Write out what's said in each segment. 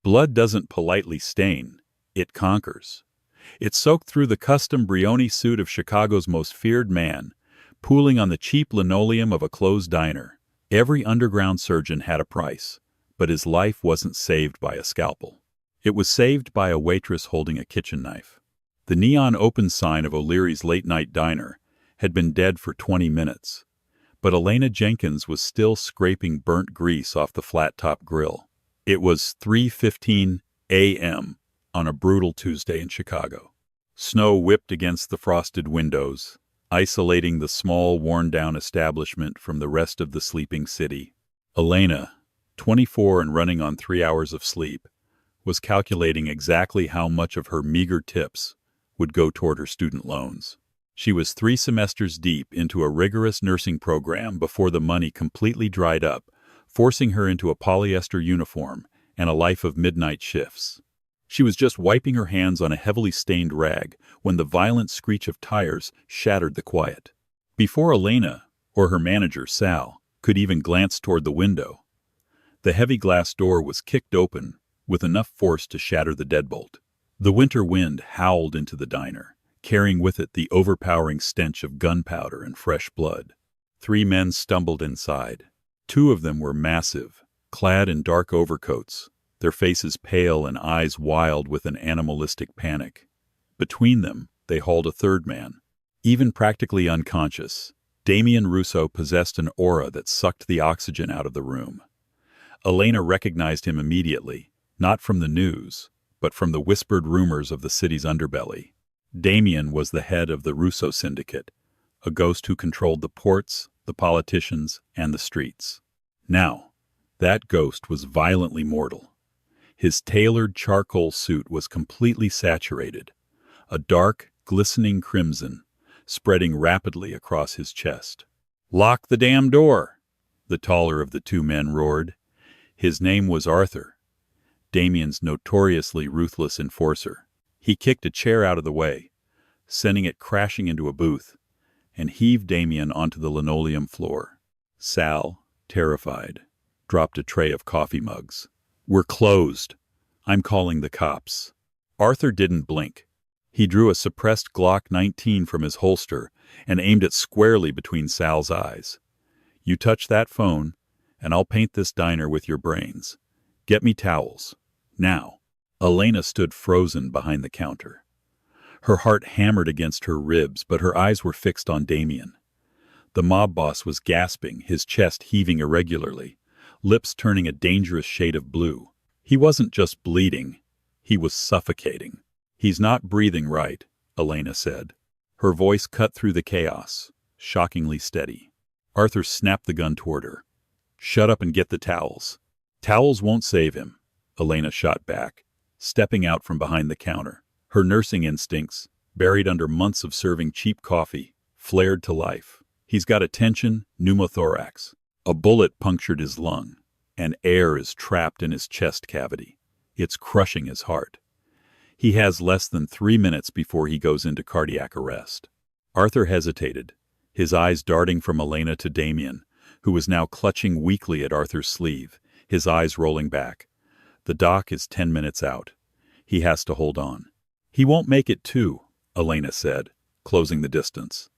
Blood doesn't politely stain, it conquers. It soaked through the custom Brioni suit of Chicago's most feared man, pooling on the cheap linoleum of a closed diner. Every underground surgeon had a price, but his life wasn't saved by a scalpel. It was saved by a waitress holding a kitchen knife. The neon open sign of O'Leary's late-night diner had been dead for 20 minutes, but Elena Jenkins was still scraping burnt grease off the flat-top grill. It was 3:15 a.m. on a brutal Tuesday in Chicago. Snow whipped against the frosted windows, isolating the small, worn-down establishment from the rest of the sleeping city. Elena, 24 and running on 3 hours of sleep, was calculating exactly how much of her meager tips would go toward her student loans. She was 3 semesters deep into a rigorous nursing program before the money completely dried up, forcing her into a polyester uniform and a life of midnight shifts. She was just wiping her hands on a heavily stained rag when the violent screech of tires shattered the quiet. Before Elena, or her manager, Sal, could even glance toward the window, the heavy glass door was kicked open with enough force to shatter the deadbolt. The winter wind howled into the diner, carrying with it the overpowering stench of gunpowder and fresh blood. 3 men stumbled inside. 2 of them were massive, clad in dark overcoats, their faces pale and eyes wild with an animalistic panic. Between them, they hauled a 3rd man. Even practically unconscious, Damien Russo possessed an aura that sucked the oxygen out of the room. Elena recognized him immediately, not from the news, but from the whispered rumors of the city's underbelly. Damien was the head of the Russo Syndicate, a ghost who controlled the ports, the politicians, and the streets. Now, that ghost was violently mortal. His tailored charcoal suit was completely saturated, a dark, glistening crimson spreading rapidly across his chest. "Lock the damn door!" the taller of the 2 men roared. His name was Arthur, Damien's notoriously ruthless enforcer. He kicked a chair out of the way, sending it crashing into a booth, and heaved Damien onto the linoleum floor. Sal, terrified, dropped a tray of coffee mugs. "We're closed. I'm calling the cops." Arthur didn't blink. He drew a suppressed Glock 19 from his holster and aimed it squarely between Sal's eyes. "You touch that phone, and I'll paint this diner with your brains. Get me towels. Now." Elena stood frozen behind the counter. Her heart hammered against her ribs, but her eyes were fixed on Damien. The mob boss was gasping, his chest heaving irregularly, lips turning a dangerous shade of blue. He wasn't just bleeding, he was suffocating. "He's not breathing right," Elena said. Her voice cut through the chaos, shockingly steady. Arthur snapped the gun toward her. "Shut up and get the towels." "Towels won't save him," Elena shot back, stepping out from behind the counter. Her nursing instincts, buried under months of serving cheap coffee, flared to life. "He's got a tension pneumothorax. A bullet punctured his lung, and air is trapped in his chest cavity. It's crushing his heart. He has less than 3 minutes before he goes into cardiac arrest." Arthur hesitated, his eyes darting from Elena to Damien, who was now clutching weakly at Arthur's sleeve, his eyes rolling back. "The doc is 10 minutes out. He has to hold on." "He won't make it 2, Elena said, closing the distance.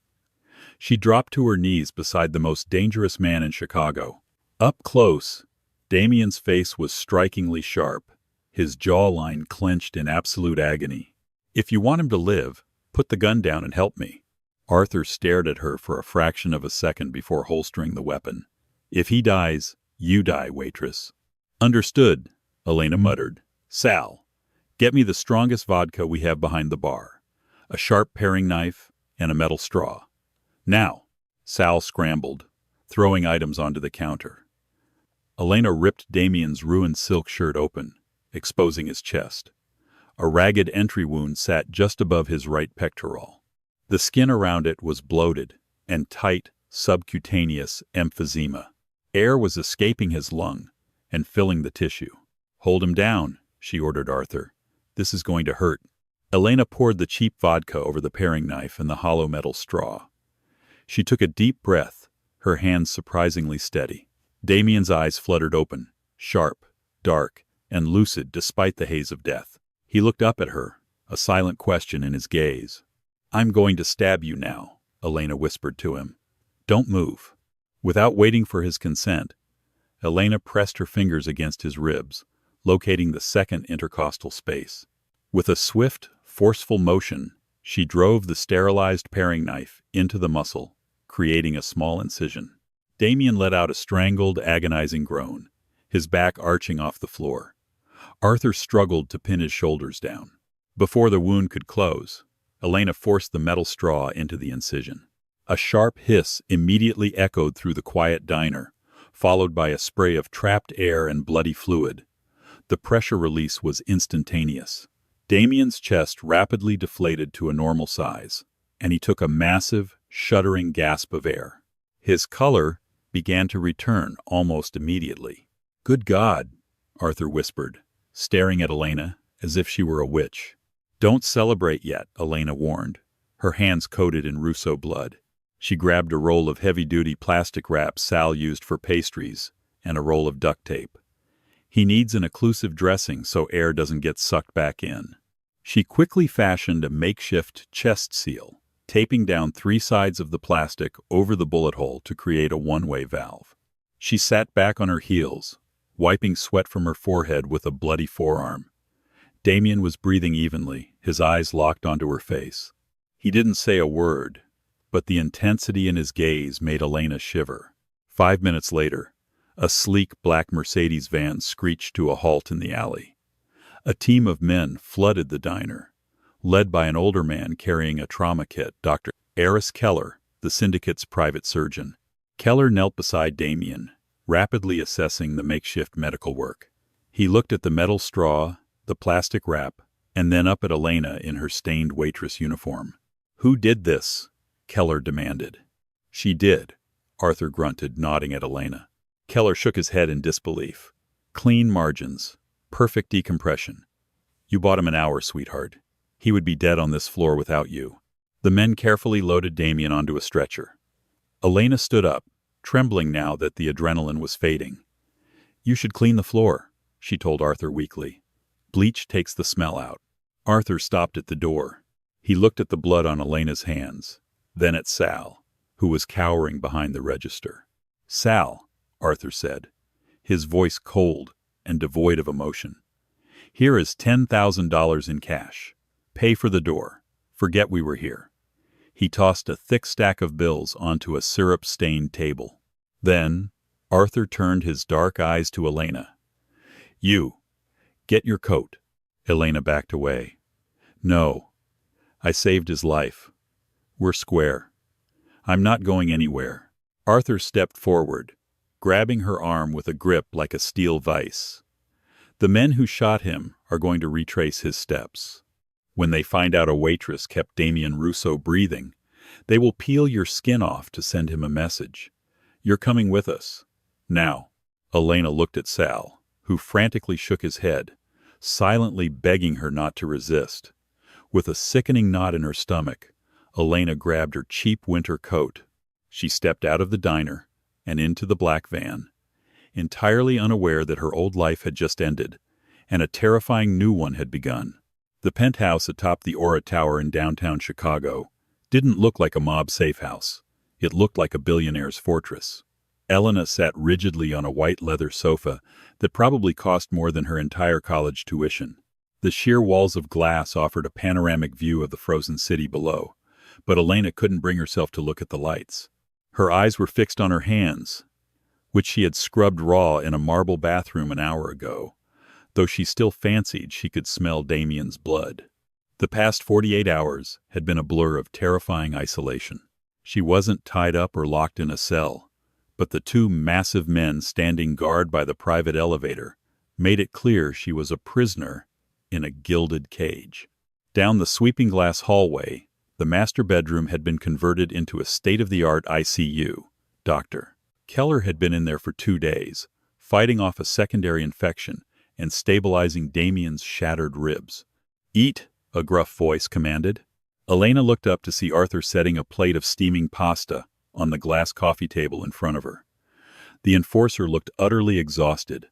She dropped to her knees beside the most dangerous man in Chicago. Up close, Damien's face was strikingly sharp, his jawline clenched in absolute agony. "If you want him to live, put the gun down and help me." Arthur stared at her for a fraction of a second before holstering the weapon. "If he dies, you die, waitress." "Understood," Elena muttered. "Sal, get me the strongest vodka we have behind the bar, a sharp paring knife, and a metal straw. Now." Sal scrambled, throwing items onto the counter. Elena ripped Damien's ruined silk shirt open, exposing his chest. A ragged entry wound sat just above his right pectoral. The skin around it was bloated and tight, subcutaneous emphysema. Air was escaping his lung and filling the tissue. "Hold him down," she ordered Arthur. "This is going to hurt." Elena poured the cheap vodka over the paring knife and the hollow metal straw. She took a deep breath, her hands surprisingly steady. Damien's eyes fluttered open, sharp, dark, and lucid despite the haze of death. He looked up at her, a silent question in his gaze. "I'm going to stab you now," Elena whispered to him. "Don't move." Without waiting for his consent, Elena pressed her fingers against his ribs, locating the second intercostal space. With a swift, forceful motion, she drove the sterilized paring knife into the muscle, creating a small incision. Damien let out a strangled, agonizing groan, his back arching off the floor. Arthur struggled to pin his shoulders down. Before the wound could close, Elena forced the metal straw into the incision. A sharp hiss immediately echoed through the quiet diner, followed by a spray of trapped air and bloody fluid. The pressure release was instantaneous. Damien's chest rapidly deflated to a normal size, and he took a massive, shuddering gasp of air. His color began to return almost immediately. "Good God," Arthur whispered, staring at Elena as if she were a witch. "Don't celebrate yet," Elena warned, her hands coated in Russo blood. She grabbed a roll of heavy-duty plastic wrap Sal used for pastries and a roll of duct tape. "He needs an occlusive dressing so air doesn't get sucked back in." She quickly fashioned a makeshift chest seal, taping down 3 sides of the plastic over the bullet hole to create a one-way valve. She sat back on her heels, wiping sweat from her forehead with a bloody forearm. Damien was breathing evenly, his eyes locked onto her face. He didn't say a word, but the intensity in his gaze made Elena shiver. 5 minutes later, a sleek black Mercedes van screeched to a halt in the alley. A team of men flooded the diner, led by an older man carrying a trauma kit, Dr. Eris Keller, the syndicate's private surgeon. Keller knelt beside Damien, rapidly assessing the makeshift medical work. He looked at the metal straw, the plastic wrap, and then up at Elena in her stained waitress uniform. "Who did this?" Keller demanded. "She did," Arthur grunted, nodding at Elena. Keller shook his head in disbelief. "Clean margins. Perfect decompression. You bought him an hour, sweetheart. He would be dead on this floor without you." The men carefully loaded Damien onto a stretcher. Elena stood up, trembling now that the adrenaline was fading. "You should clean the floor," she told Arthur weakly. "Bleach takes the smell out." Arthur stopped at the door. He looked at the blood on Elena's hands, then at Sal, who was cowering behind the register. "Sal," Arthur said, his voice cold and devoid of emotion. "Here is $10,000 in cash. Pay for the door. Forget we were here." He tossed a thick stack of bills onto a syrup-stained table. Then, Arthur turned his dark eyes to Elena. "You, get your coat." Elena backed away. "No, I saved his life. We're square. I'm not going anywhere." Arthur stepped forward, grabbing her arm with a grip like a steel vise. "The men who shot him are going to retrace his steps. When they find out a waitress kept Damien Russo breathing, they will peel your skin off to send him a message. You're coming with us. Now." Elena looked at Sal, who frantically shook his head, silently begging her not to resist. With a sickening knot in her stomach, Elena grabbed her cheap winter coat. She stepped out of the diner and into the black van, entirely unaware that her old life had just ended, and a terrifying new one had begun. The penthouse atop the Aura Tower in downtown Chicago didn't look like a mob safe house. It looked like a billionaire's fortress. Elena sat rigidly on a white leather sofa that probably cost more than her entire college tuition. The sheer walls of glass offered a panoramic view of the frozen city below, but Elena couldn't bring herself to look at the lights. Her eyes were fixed on her hands, which she had scrubbed raw in a marble bathroom an hour ago, though she still fancied she could smell Damien's blood. The past 48 hours had been a blur of terrifying isolation. She wasn't tied up or locked in a cell, but the 2 massive men standing guard by the private elevator made it clear she was a prisoner in a gilded cage. Down the sweeping glass hallway, the master bedroom had been converted into a state-of-the-art ICU. Dr. Keller had been in there for 2 days, fighting off a secondary infection and stabilizing Damien's shattered ribs. "Eat," a gruff voice commanded. Elena looked up to see Arthur setting a plate of steaming pasta on the glass coffee table in front of her. The enforcer looked utterly exhausted,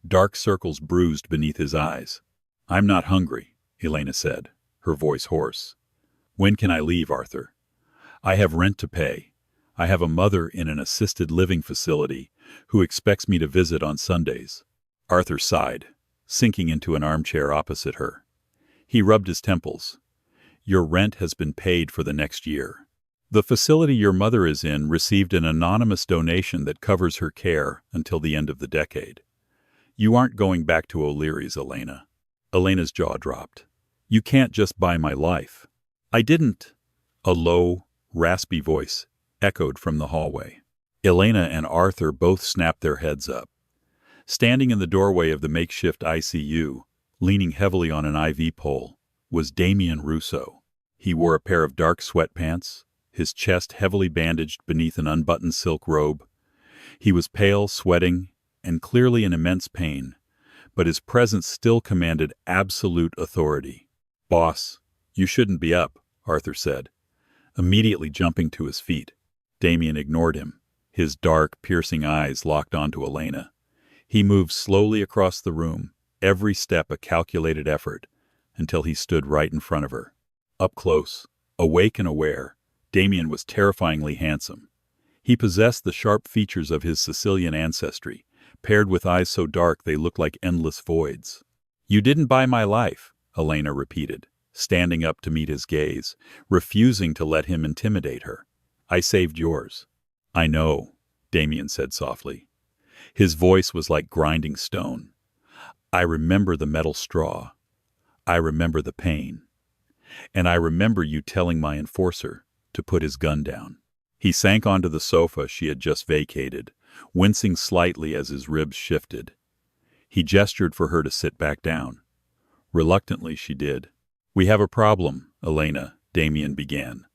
Dark circles bruised beneath his eyes. "I'm not hungry," Elena said, her voice hoarse. "When can I leave, Arthur? I have rent to pay. I have a mother in an assisted living facility who expects me to visit on Sundays." Arthur sighed, sinking into an armchair opposite her. He rubbed his temples. "Your rent has been paid for the next year. The facility your mother is in received an anonymous donation that covers her care until the end of the decade. You aren't going back to O'Leary's, Elena." Elena's jaw dropped. "You can't just buy my life." "I didn't." A low, raspy voice echoed from the hallway. Elena and Arthur both snapped their heads up. Standing in the doorway of the makeshift ICU, leaning heavily on an IV pole, was Damien Rousseau. He wore a pair of dark sweatpants, his chest heavily bandaged beneath an unbuttoned silk robe. He was pale, sweating, and clearly in immense pain, but his presence still commanded absolute authority. "Boss, you shouldn't be up," Arthur said, immediately jumping to his feet. Damien ignored him, his dark, piercing eyes locked onto Elena. He moved slowly across the room, every step a calculated effort, until he stood right in front of her. Up close, awake and aware, Damien was terrifyingly handsome. He possessed the sharp features of his Sicilian ancestry, paired with eyes so dark they looked like endless voids. "You didn't buy my life," Elena repeated, standing up to meet his gaze, refusing to let him intimidate her. "I saved yours." "I know," Damien said softly. His voice was like grinding stone. "I remember the metal straw. I remember the pain. And I remember you telling my enforcer to put his gun down." He sank onto the sofa she had just vacated, wincing slightly as his ribs shifted. He gestured for her to sit back down. Reluctantly, she did. "We have a problem, Elena," Damien began,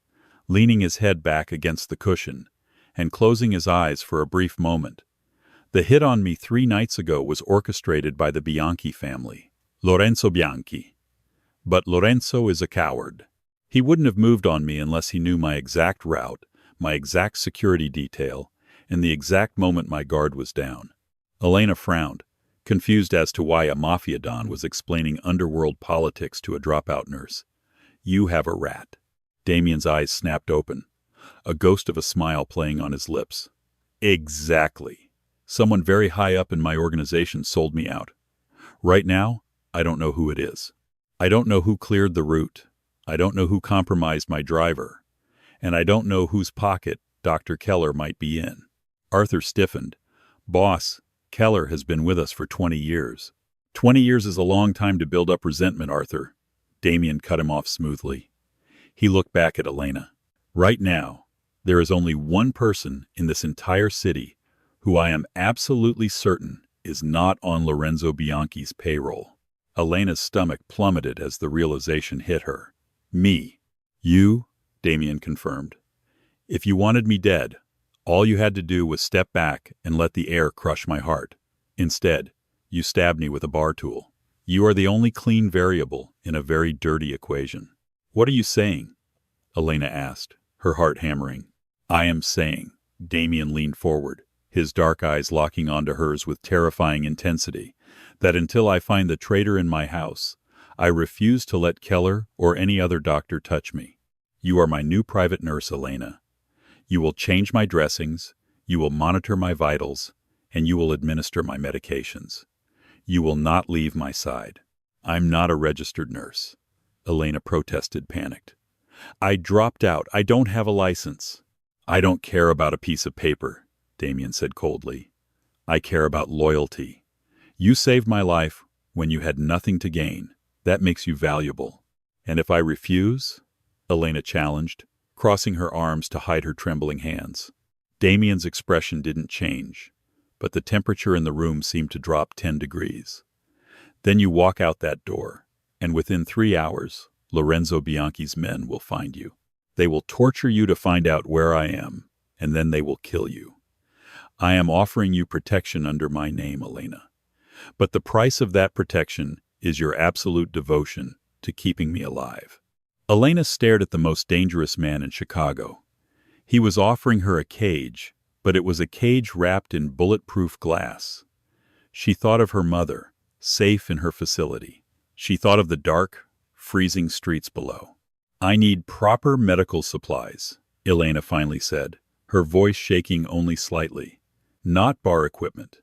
leaning his head back against the cushion and closing his eyes for a brief moment. "The hit on me 3 nights ago was orchestrated by the Bianchi family, Lorenzo Bianchi. But Lorenzo is a coward. He wouldn't have moved on me unless he knew my exact route, my exact security detail, and the exact moment my guard was down." Elena frowned, confused as to why a Mafia don was explaining underworld politics to a dropout nurse. "You have a rat." Damien's eyes snapped open, a ghost of a smile playing on his lips. "Exactly. Someone very high up in my organization sold me out. Right now, I don't know who it is. I don't know who cleared the route. I don't know who compromised my driver. And I don't know whose pocket Dr. Keller might be in." Arthur stiffened. "Boss, Keller has been with us for 20 years. 20 years is a long time to build up resentment, Arthur." Damien cut him off smoothly. He looked back at Elena. "Right now, there is only one person in this entire city who I am absolutely certain is not on Lorenzo Bianchi's payroll." Elena's stomach plummeted as the realization hit her. "Me." "You," Damien confirmed. "If you wanted me dead, all you had to do was step back and let the air crush my heart. Instead, you stabbed me with a bar tool. You are the only clean variable in a very dirty equation." "What are you saying?" Elena asked, her heart hammering. "I am saying," Damien leaned forward, his dark eyes locking onto hers with terrifying intensity, "that until I find the traitor in my house, I refuse to let Keller or any other doctor touch me. You are my new private nurse, Elena. You will change my dressings, you will monitor my vitals, and you will administer my medications. You will not leave my side." "I'm not a registered nurse," Elena protested, panicked. "I dropped out. I don't have a license." "I don't care about a piece of paper," Damien said coldly. "I care about loyalty. You saved my life when you had nothing to gain. That makes you valuable. And if I refuse?" Elena challenged, crossing her arms to hide her trembling hands. Damien's expression didn't change, but the temperature in the room seemed to drop 10 degrees. "Then you walk out that door, and within 3 hours, Lorenzo Bianchi's men will find you. They will torture you to find out where I am, and then they will kill you. I am offering you protection under my name, Elena. But the price of that protection is your absolute devotion to keeping me alive." Elena stared at the most dangerous man in Chicago. He was offering her a cage, but it was a cage wrapped in bulletproof glass. She thought of her mother, safe in her facility. She thought of the dark, freezing streets below. "I need proper medical supplies," Elena finally said, her voice shaking only slightly. "Not bar equipment.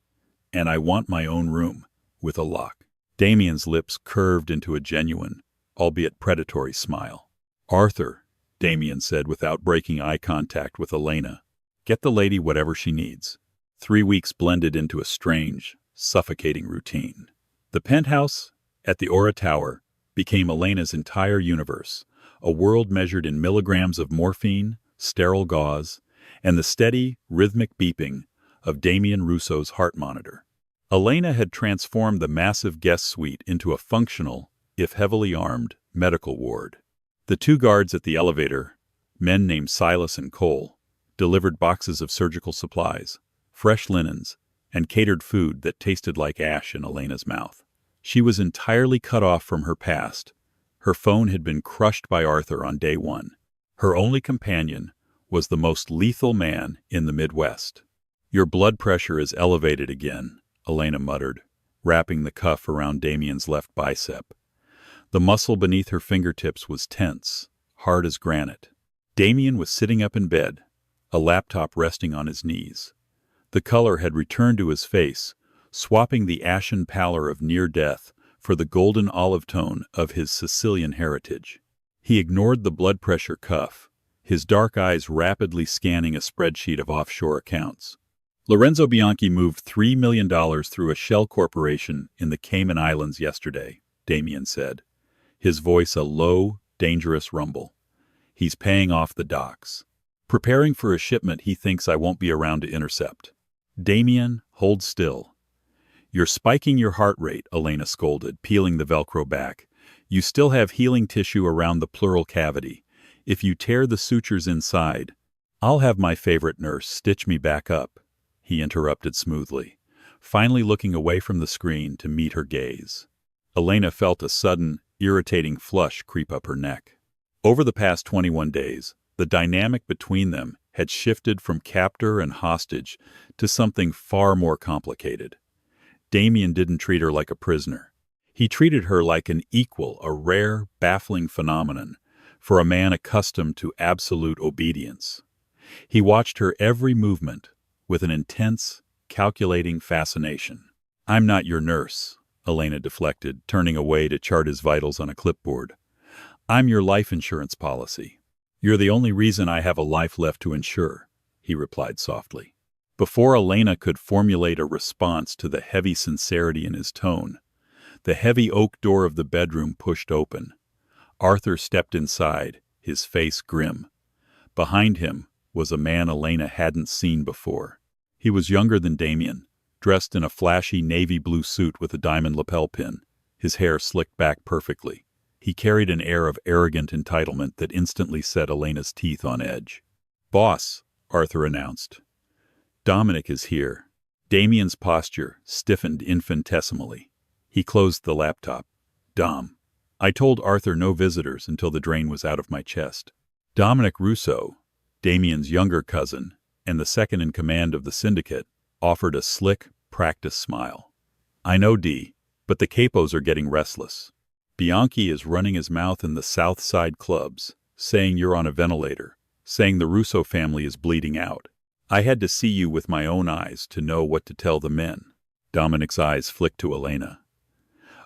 And I want my own room, with a lock." Damien's lips curved into a genuine, albeit predatory smile. "Arthur," Damien said without breaking eye contact with Elena, "get the lady whatever she needs." 3 weeks blended into a strange, suffocating routine. The penthouse at the Aura Tower became Elena's entire universe, a world measured in milligrams of morphine, sterile gauze, and the steady, rhythmic beeping of Damien Russo's heart monitor. Elena had transformed the massive guest suite into a functional, if heavily armed, medical ward. The 2 guards at the elevator, men named Silas and Cole, delivered boxes of surgical supplies, fresh linens, and catered food that tasted like ash in Elena's mouth. She was entirely cut off from her past. Her phone had been crushed by Arthur on day 1. Her only companion was the most lethal man in the Midwest. "Your blood pressure is elevated again," Elena muttered, wrapping the cuff around Damien's left bicep. The muscle beneath her fingertips was tense, hard as granite. Damien was sitting up in bed, a laptop resting on his knees. The color had returned to his face, swapping the ashen pallor of near death for the golden olive tone of his Sicilian heritage. He ignored the blood pressure cuff, his dark eyes rapidly scanning a spreadsheet of offshore accounts. "Lorenzo Bianchi moved $3 million through a shell corporation in the Cayman Islands yesterday," Damien said, his voice a low, dangerous rumble. "He's paying off the docks. Preparing for a shipment he thinks I won't be around to intercept." "Damien, hold still." "You're spiking your heart rate," Elena scolded, peeling the Velcro back. "You still have healing tissue around the pleural cavity. If you tear the sutures inside, I'll have my favorite nurse stitch me back up," he interrupted smoothly, finally looking away from the screen to meet her gaze. Elena felt a sudden, irritating flush creep up her neck. Over the past 21 days, the dynamic between them had shifted from captor and hostage to something far more complicated. Damien didn't treat her like a prisoner. He treated her like an equal, a rare, baffling phenomenon for a man accustomed to absolute obedience. He watched her every movement with an intense, calculating fascination. "I'm not your nurse," Elena deflected, turning away to chart his vitals on a clipboard. "I'm your life insurance policy." "You're the only reason I have a life left to insure," he replied softly. Before Elena could formulate a response to the heavy sincerity in his tone, the heavy oak door of the bedroom pushed open. Arthur stepped inside, his face grim. Behind him was a man Elena hadn't seen before. He was younger than Damien, dressed in a flashy navy blue suit with a diamond lapel pin, his hair slicked back perfectly. He carried an air of arrogant entitlement that instantly set Elena's teeth on edge. "Boss," Arthur announced. "Dominic is here." Damien's posture stiffened infinitesimally. He closed the laptop. "Dom." I told Arthur no visitors until the drain was out of my chest. Dominic Russo, Damien's younger cousin, and the second in command of the syndicate, offered a slick, practiced smile. "I know, D, but the capos are getting restless. Bianchi is running his mouth in the South Side clubs, saying you're on a ventilator, saying the Russo family is bleeding out. I had to see you with my own eyes to know what to tell the men." Dominic's eyes flicked to Elena.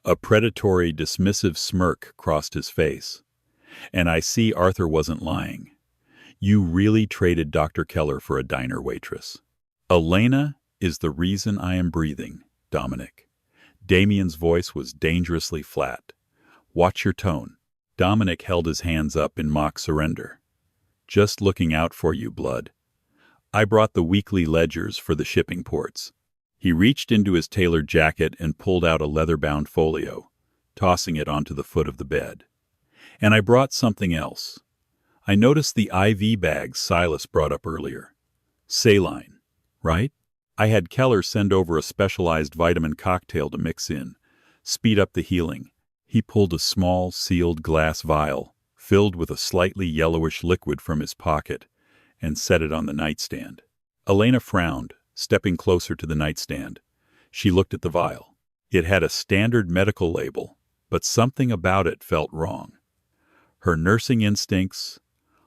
A predatory, dismissive smirk crossed his face. "And I see Arthur wasn't lying. You really traded Dr. Keller for a diner waitress." "Elena is the reason I am breathing, Dominic." Damien's voice was dangerously flat. "Watch your tone." Dominic held his hands up in mock surrender. "Just looking out for you, blood. I brought the weekly ledgers for the shipping ports." He reached into his tailored jacket and pulled out a leather-bound folio, tossing it onto the foot of the bed. "And I brought something else. I noticed the IV bags Silas brought up earlier. Saline, right? I had Keller send over a specialized vitamin cocktail to mix in, speed up the healing." He pulled a small, sealed glass vial, filled with a slightly yellowish liquid from his pocket, and set it on the nightstand. Elena frowned, stepping closer to the nightstand. She looked at the vial. It had a standard medical label, but something about it felt wrong. Her nursing instincts,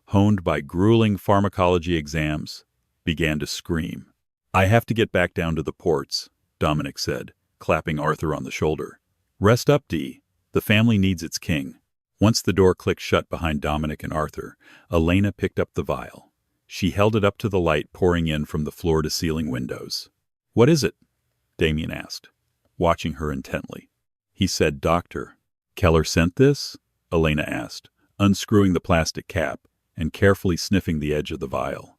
honed by grueling pharmacology exams, began to scream. "I have to get back down to the ports," Dominic said, clapping Arthur on the shoulder. "Rest up, Dee. The family needs its king." Once the door clicked shut behind Dominic and Arthur, Elena picked up the vial. She held it up to the light pouring in from the floor-to-ceiling windows. "What is it?" Damien asked, watching her intently. He said, "Doctor." "Keller sent this?" Elena asked, unscrewing the plastic cap and carefully sniffing the edge of the vial.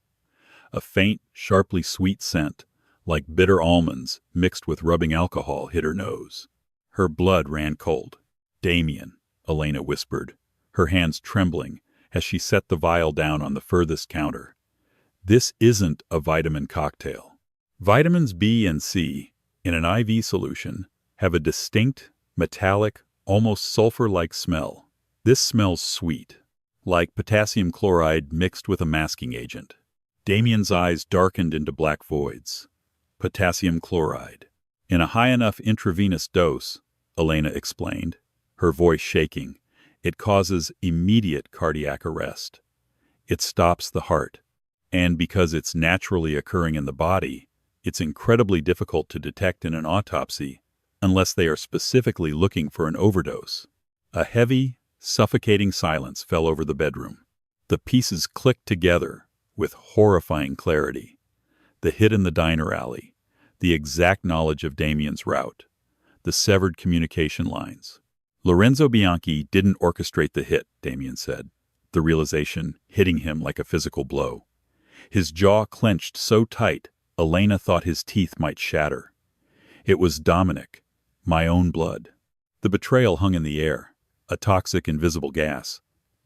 A faint, sharply sweet scent, like bitter almonds mixed with rubbing alcohol, hit her nose. Her blood ran cold. "Damien," Elena whispered, her hands trembling as she set the vial down on the furthest counter. "This isn't a vitamin cocktail. Vitamins B and C, in an IV solution, have a distinct, metallic, almost sulfur-like smell. This smells sweet, like potassium chloride mixed with a masking agent." Damien's eyes darkened into black voids. "Potassium chloride. In a high enough intravenous dose," Elena explained, her voice shaking, "it causes immediate cardiac arrest. It stops the heart. And because it's naturally occurring in the body, it's incredibly difficult to detect in an autopsy unless they are specifically looking for an overdose." A heavy, suffocating silence fell over the bedroom. The pieces clicked together with horrifying clarity. The hit in the diner alley, the exact knowledge of Damien's route, the severed communication lines. "Lorenzo Bianchi didn't orchestrate the hit," Damien said, the realization hitting him like a physical blow. His jaw clenched so tight, Elena thought his teeth might shatter. "It was Dominic, my own blood." The betrayal hung in the air, a toxic, invisible gas.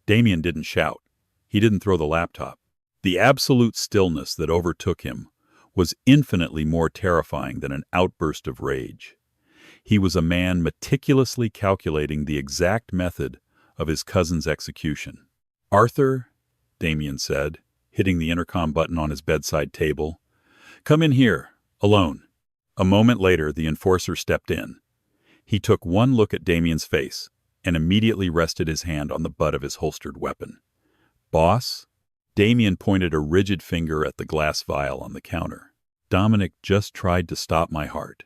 Damien didn't shout. He didn't throw the laptop. The absolute stillness that overtook him was infinitely more terrifying than an outburst of rage. He was a man meticulously calculating the exact method of his cousin's execution. "Arthur," Damien said, hitting the intercom button on his bedside table, "come in here, alone." A moment later, the enforcer stepped in. He took one look at Damien's face and immediately rested his hand on the butt of his holstered weapon. "Boss?" Damien pointed a rigid finger at the glass vial on the counter. "Dominic just tried to stop my heart.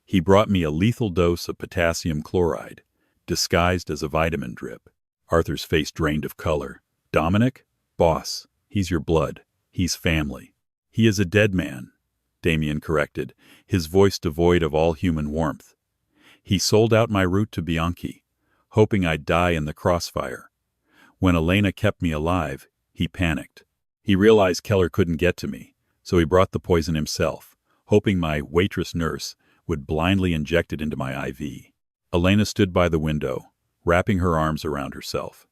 He brought me a lethal dose of potassium chloride, disguised as a vitamin drip." Arthur's face drained of color. "Dominic? Boss, he's your blood. He's family." "He is a dead man," Damien corrected, his voice devoid of all human warmth. "He sold out my route to Bianchi, hoping I'd die in the crossfire. When Elena kept me alive, he panicked. He realized Keller couldn't get to me, so he brought the poison himself, hoping my waitress nurse would blindly inject it into my IV." Elena stood by the window, wrapping her arms around herself.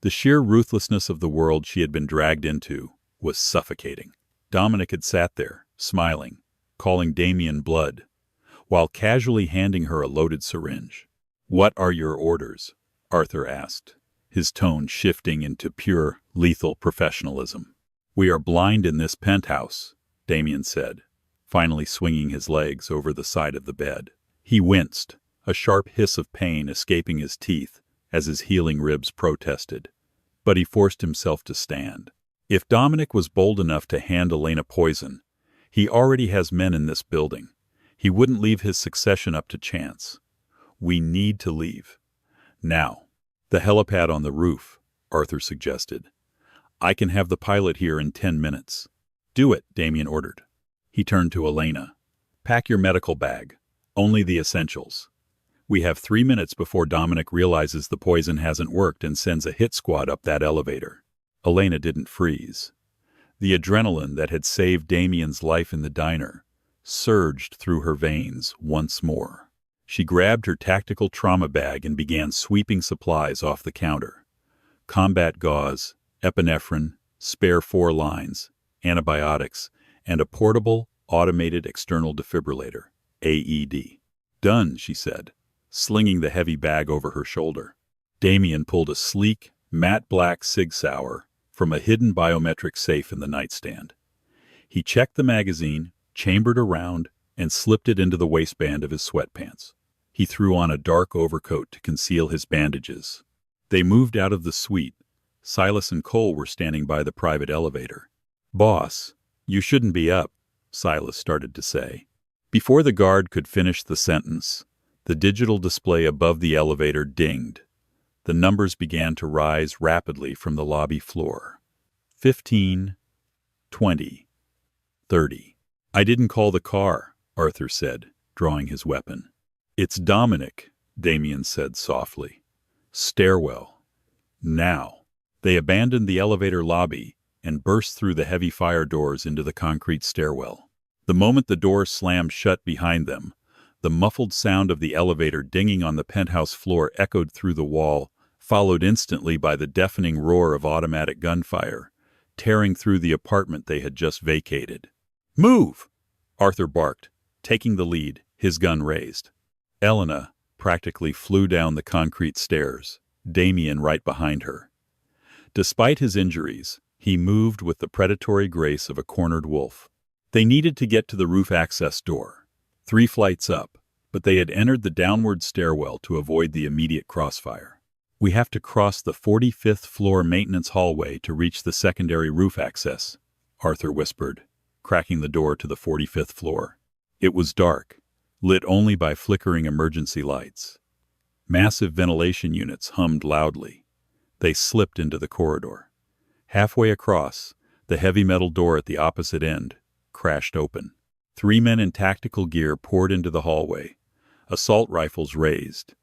The sheer ruthlessness of the world she had been dragged into was suffocating. Dominic had sat there, smiling, calling Damien blood, while casually handing her a loaded syringe. "What are your orders?" Arthur asked, his tone shifting into pure, lethal professionalism. "We are blind in this penthouse," Damien said, finally swinging his legs over the side of the bed. He winced, a sharp hiss of pain escaping his teeth as his healing ribs protested. But he forced himself to stand. If Dominic was bold enough to hand Elena poison, he already has men in this building. He wouldn't leave his succession up to chance. We need to leave. Now. "The helipad on the roof," Arthur suggested. "I can have the pilot here in 10 minutes. "Do it," Damien ordered. He turned to Elena. "Pack your medical bag. Only the essentials. We have 3 minutes before Dominic realizes the poison hasn't worked and sends a hit squad up that elevator." Elena didn't freeze. The adrenaline that had saved Damien's life in the diner surged through her veins once more. She grabbed her tactical trauma bag and began sweeping supplies off the counter. Combat gauze, epinephrine, spare 4 lines, antibiotics, and a portable, automated external defibrillator, AED. "Done," she said, slinging the heavy bag over her shoulder. Damien pulled a sleek, matte black Sig Sauer from a hidden biometric safe in the nightstand. He checked the magazine, chambered a round, and slipped it into the waistband of his sweatpants. He threw on a dark overcoat to conceal his bandages. They moved out of the suite. Silas and Cole were standing by the private elevator. "Boss, you shouldn't be up," Silas started to say. Before the guard could finish the sentence, the digital display above the elevator dinged. The numbers began to rise rapidly from the lobby floor. 15, 20, 30. "I didn't call the car," Arthur said, drawing his weapon. "It's Dominic," Damien said softly. "Stairwell. Now." They abandoned the elevator lobby and burst through the heavy fire doors into the concrete stairwell. The moment the door slammed shut behind them, the muffled sound of the elevator dinging on the penthouse floor echoed through the wall, followed instantly by the deafening roar of automatic gunfire, tearing through the apartment they had just vacated. "Move!" Arthur barked, taking the lead, his gun raised. Elena practically flew down the concrete stairs, Damien right behind her. Despite his injuries, he moved with the predatory grace of a cornered wolf. They needed to get to the roof access door, 3 flights up, but they had entered the downward stairwell to avoid the immediate crossfire. "We have to cross the 45th floor maintenance hallway to reach the secondary roof access," Arthur whispered, cracking the door to the 45th floor. It was dark, lit only by flickering emergency lights. Massive ventilation units hummed loudly. They slipped into the corridor. Halfway across, the heavy metal door at the opposite end crashed open. 3 men in tactical gear poured into the hallway, assault rifles raised.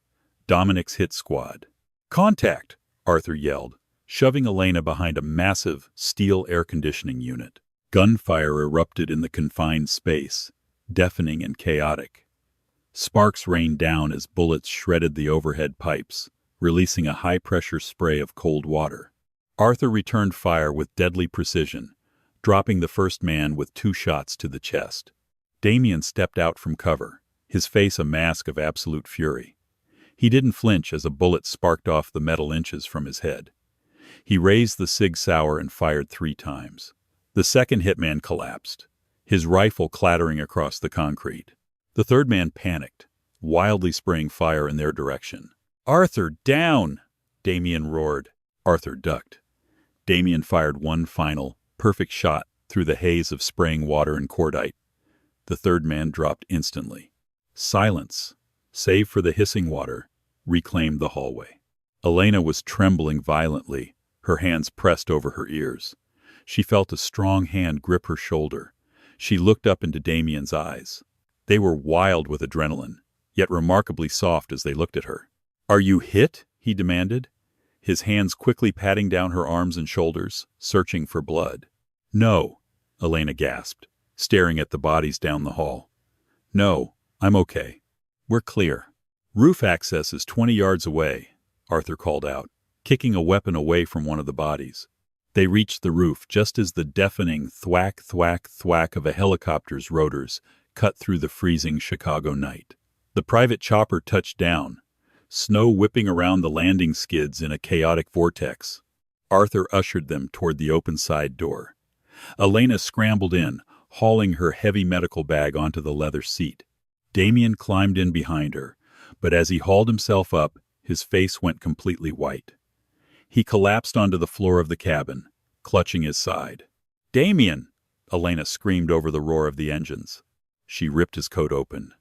Dominic's hit squad. "Contact!" Arthur yelled, shoving Elena behind a massive steel air conditioning unit. Gunfire erupted in the confined space, deafening and chaotic. Sparks rained down as bullets shredded the overhead pipes, releasing a high-pressure spray of cold water. Arthur returned fire with deadly precision, dropping the first man with 2 shots to the chest. Damien stepped out from cover, his face a mask of absolute fury. He didn't flinch as a bullet sparked off the metal inches from his head. He raised the Sig Sauer and fired 3 times. The second hitman collapsed, his rifle clattering across the concrete. The third man panicked, wildly spraying fire in their direction. "Arthur, down!" Damien roared. Arthur ducked. Damien fired one final, perfect shot through the haze of spraying water and cordite. The third man dropped instantly. Silence, save for the hissing water, reclaimed the hallway. Elena was trembling violently, her hands pressed over her ears. She felt a strong hand grip her shoulder. She looked up into Damien's eyes. They were wild with adrenaline, yet remarkably soft as they looked at her. "Are you hit?" he demanded, his hands quickly patting down her arms and shoulders, searching for blood. "No," Elena gasped, staring at the bodies down the hall. "No, I'm okay. We're clear." "Roof access is 20 yards away," Arthur called out, kicking a weapon away from one of the bodies. They reached the roof just as the deafening thwack, thwack, thwack of a helicopter's rotors cut through the freezing Chicago night. The private chopper touched down, snow whipping around the landing skids in a chaotic vortex. Arthur ushered them toward the open side door. Elena scrambled in, hauling her heavy medical bag onto the leather seat. Damien climbed in behind her, but as he hauled himself up, his face went completely white. He collapsed onto the floor of the cabin, clutching his side. "Damien!" Elena screamed over the roar of the engines. She ripped his coat open.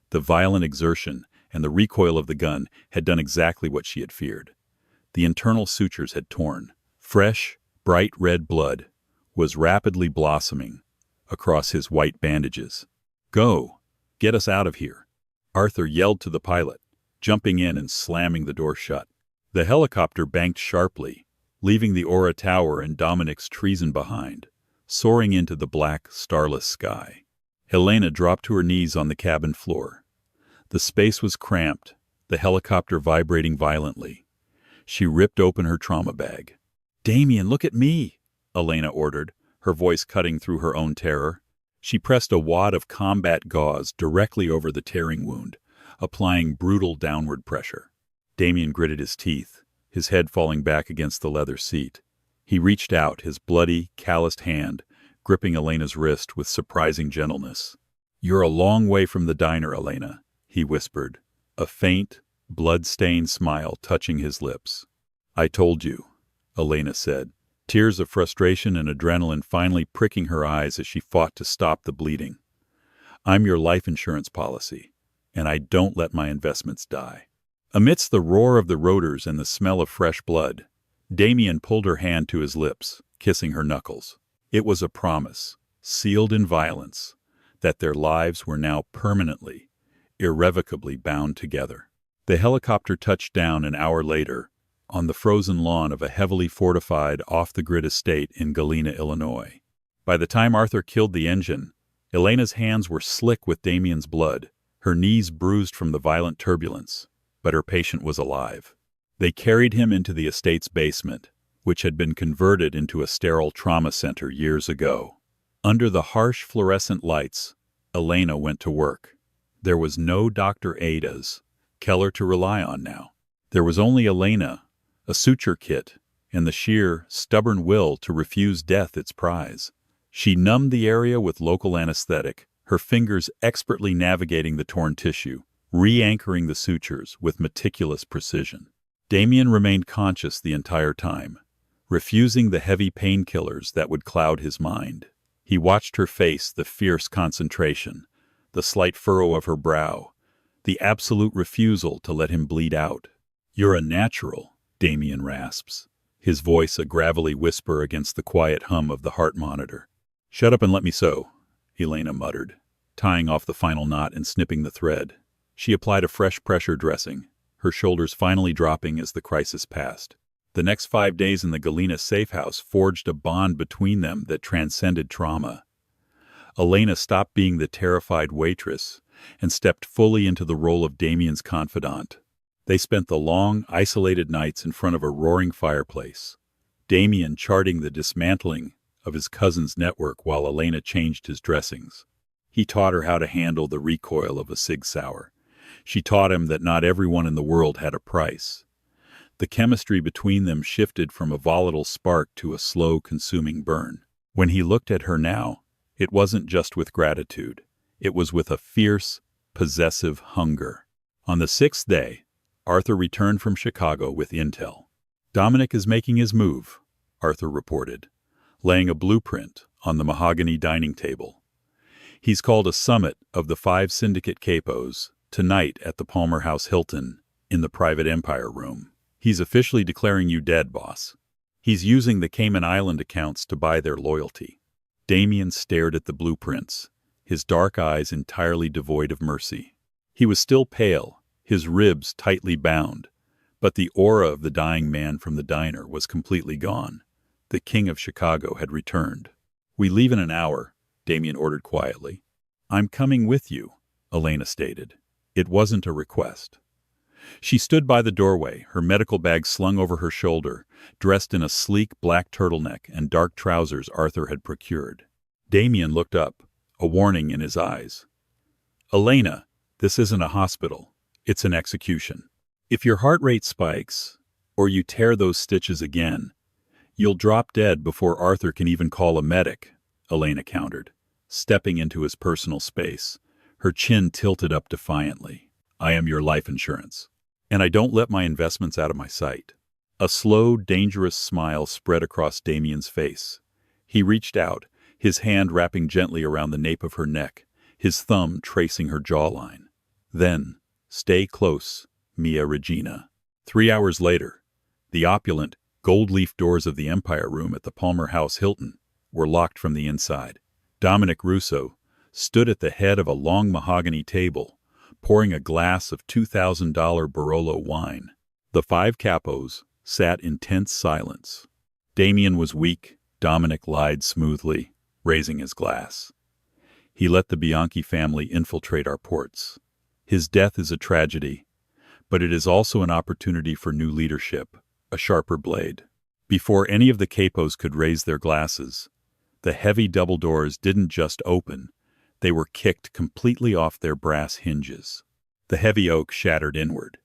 The violent exertion and the recoil of the gun had done exactly what she had feared. The internal sutures had torn. Fresh, bright red blood was rapidly blossoming across his white bandages. "Go! Get us out of here!" Arthur yelled to the pilot, jumping in and slamming the door shut. The helicopter banked sharply, leaving the Aura Tower and Dominic's treason behind, soaring into the black, starless sky. Elena dropped to her knees on the cabin floor. The space was cramped, the helicopter vibrating violently. She ripped open her trauma bag. "Damien, look at me!" Elena ordered, her voice cutting through her own terror. She pressed a wad of combat gauze directly over the tearing wound, applying brutal downward pressure. Damien gritted his teeth, his head falling back against the leather seat. He reached out, his bloody, calloused hand gripping Elena's wrist with surprising gentleness. "You're a long way from the diner, Elena," he whispered, a faint, blood-stained smile touching his lips. "I told you," Elena said, tears of frustration and adrenaline finally pricking her eyes as she fought to stop the bleeding. "I'm your life insurance policy, and I don't let my investments die." Amidst the roar of the rotors and the smell of fresh blood, Damien pulled her hand to his lips, kissing her knuckles. It was a promise, sealed in violence, that their lives were now permanently, irrevocably bound together. The helicopter touched down an hour later on the frozen lawn of a heavily fortified, off-the-grid estate in Galena, Illinois. By the time Arthur killed the engine, Elena's hands were slick with Damien's blood, her knees bruised from the violent turbulence, but her patient was alive. They carried him into the estate's basement, which had been converted into a sterile trauma center years ago. Under the harsh fluorescent lights, Elena went to work. There was no Dr. Ada's Keller to rely on now. There was only Elena, a suture kit, and the sheer, stubborn will to refuse death its prize. She numbed the area with local anesthetic, her fingers expertly navigating the torn tissue, re-anchoring the sutures with meticulous precision. Damien remained conscious the entire time, refusing the heavy painkillers that would cloud his mind. He watched her face, the fierce concentration, the slight furrow of her brow, the absolute refusal to let him bleed out. "You're a natural," Damien rasps, his voice a gravelly whisper against the quiet hum of the heart monitor. "Shut up and let me sew," Elena muttered, tying off the final knot and snipping the thread. She applied a fresh pressure dressing, her shoulders finally dropping as the crisis passed. The next 5 days in the Galena safe house forged a bond between them that transcended trauma. Elena stopped being the terrified waitress and stepped fully into the role of Damien's confidant. They spent the long, isolated nights in front of a roaring fireplace, Damien charting the dismantling of his cousin's network while Elena changed his dressings. He taught her how to handle the recoil of a Sig Sauer. She taught him that not everyone in the world had a price. The chemistry between them shifted from a volatile spark to a slow, consuming burn. When he looked at her now, it wasn't just with gratitude. It was with a fierce, possessive hunger. On the 6th day, Arthur returned from Chicago with intel. "Dominic is making his move," Arthur reported, laying a blueprint on the mahogany dining table. "He's called a summit of the 5 syndicate capos tonight at the Palmer House Hilton in the private Empire room. He's officially declaring you dead, boss. He's using the Cayman Island accounts to buy their loyalty." Damien stared at the blueprints, his dark eyes entirely devoid of mercy. He was still pale, his ribs tightly bound, but the aura of the dying man from the diner was completely gone. The King of Chicago had returned. "We leave in an hour," Damien ordered quietly. "I'm coming with you," Elena stated. It wasn't a request. She stood by the doorway, her medical bag slung over her shoulder, dressed in a sleek black turtleneck and dark trousers Arthur had procured. Damien looked up, a warning in his eyes. "Elena, this isn't a hospital. It's an execution. If your heart rate spikes, or you tear those stitches again, you'll drop dead before Arthur can even call a medic," Elena countered, stepping into his personal space, her chin tilted up defiantly. "I am your life insurance. And I don't let my investments out of my sight." A slow, dangerous smile spread across Damien's face. He reached out, his hand wrapping gently around the nape of her neck, his thumb tracing her jawline. Then, "Stay close, Mia Regina." 3 hours later, the opulent, gold-leaf doors of the Empire Room at the Palmer House Hilton were locked from the inside. Dominic Russo stood at the head of a long mahogany table, pouring a glass of $2,000 Barolo wine. The 5 capos sat in tense silence. Damien was weak, Dominic lied smoothly, raising his glass. "He let the Bianchi family infiltrate our ports. His death is a tragedy, but it is also an opportunity for new leadership, a sharper blade." Before any of the capos could raise their glasses, the heavy double doors didn't just open, they were kicked completely off their brass hinges. The heavy oak shattered inward.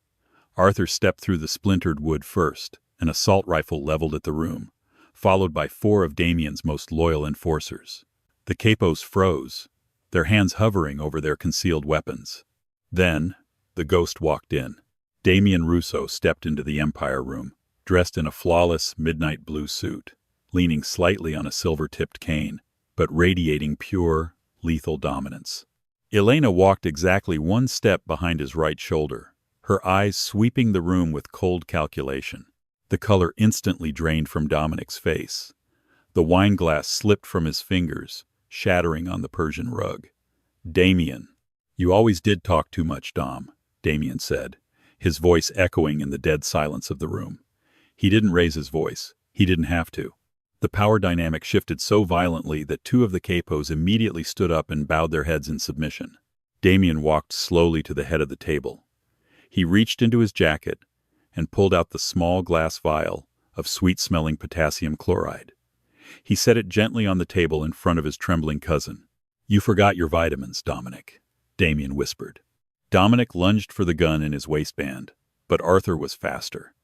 Arthur stepped through the splintered wood first, an assault rifle leveled at the room, followed by 4 of Damien's most loyal enforcers. The capos froze, their hands hovering over their concealed weapons. Then, the ghost walked in. Damien Russo stepped into the Empire room, dressed in a flawless midnight blue suit, leaning slightly on a silver-tipped cane, but radiating pure, lethal dominance. Elena walked exactly one step behind his right shoulder, her eyes sweeping the room with cold calculation. The color instantly drained from Dominic's face. The wine glass slipped from his fingers, shattering on the Persian rug. "Damien, you always did talk too much, Dom," Damien said, his voice echoing in the dead silence of the room. He didn't raise his voice. He didn't have to. The power dynamic shifted so violently that two of the capos immediately stood up and bowed their heads in submission. Damien walked slowly to the head of the table. He reached into his jacket and pulled out the small glass vial of sweet-smelling potassium chloride. He set it gently on the table in front of his trembling cousin. "You forgot your vitamins, Dominic," Damien whispered. Dominic lunged for the gun in his waistband, but Arthur was faster.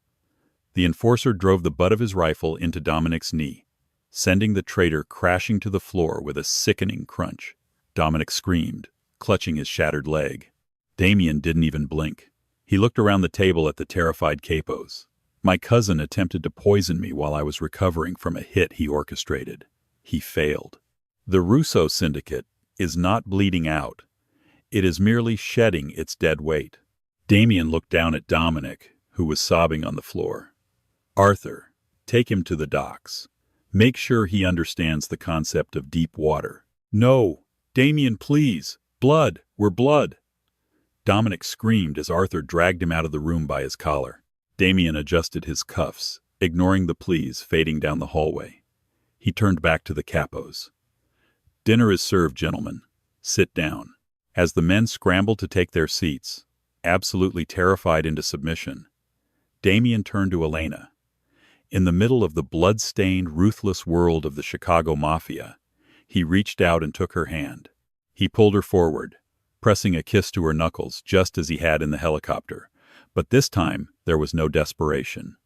The enforcer drove the butt of his rifle into Dominic's knee, sending the traitor crashing to the floor with a sickening crunch. Dominic screamed, clutching his shattered leg. Damien didn't even blink. He looked around the table at the terrified capos. "My cousin attempted to poison me while I was recovering from a hit he orchestrated. He failed. The Russo Syndicate is not bleeding out. It is merely shedding its dead weight." Damien looked down at Dominic, who was sobbing on the floor. "Arthur, take him to the docks. Make sure he understands the concept of deep water." "No, Damien, please. Blood, we're blood." Dominic screamed as Arthur dragged him out of the room by his collar. Damien adjusted his cuffs, ignoring the pleas fading down the hallway. He turned back to the capos. "Dinner is served, gentlemen. Sit down." As the men scrambled to take their seats, absolutely terrified into submission, Damien turned to Elena. In the middle of the blood-stained, ruthless world of the Chicago Mafia, he reached out and took her hand. He pulled her forward, pressing a kiss to her knuckles just as he had in the helicopter. But this time, there was no desperation.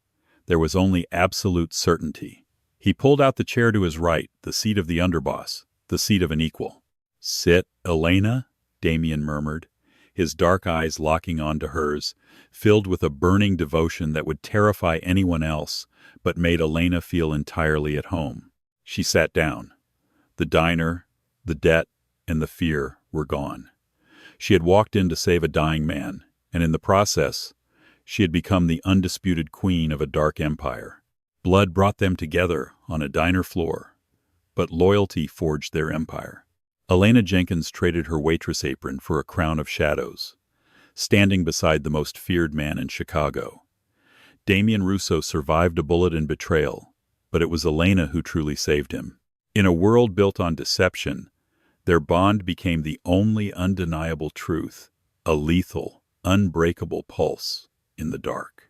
There was only absolute certainty. He pulled out the chair to his right, the seat of the underboss, the seat of an equal. "Sit, Elena," Damien murmured, his dark eyes locking onto hers, filled with a burning devotion that would terrify anyone else, but made Elena feel entirely at home. She sat down. The diner, the debt, and the fear were gone. She had walked in to save a dying man, and in the process, she had become the undisputed queen of a dark empire. Blood brought them together on a diner floor, but loyalty forged their empire. Elena Jenkins traded her waitress apron for a crown of shadows, standing beside the most feared man in Chicago. Damien Russo survived a bullet and betrayal, but it was Elena who truly saved him. In a world built on deception, their bond became the only undeniable truth, a lethal, unbreakable pulse in the dark.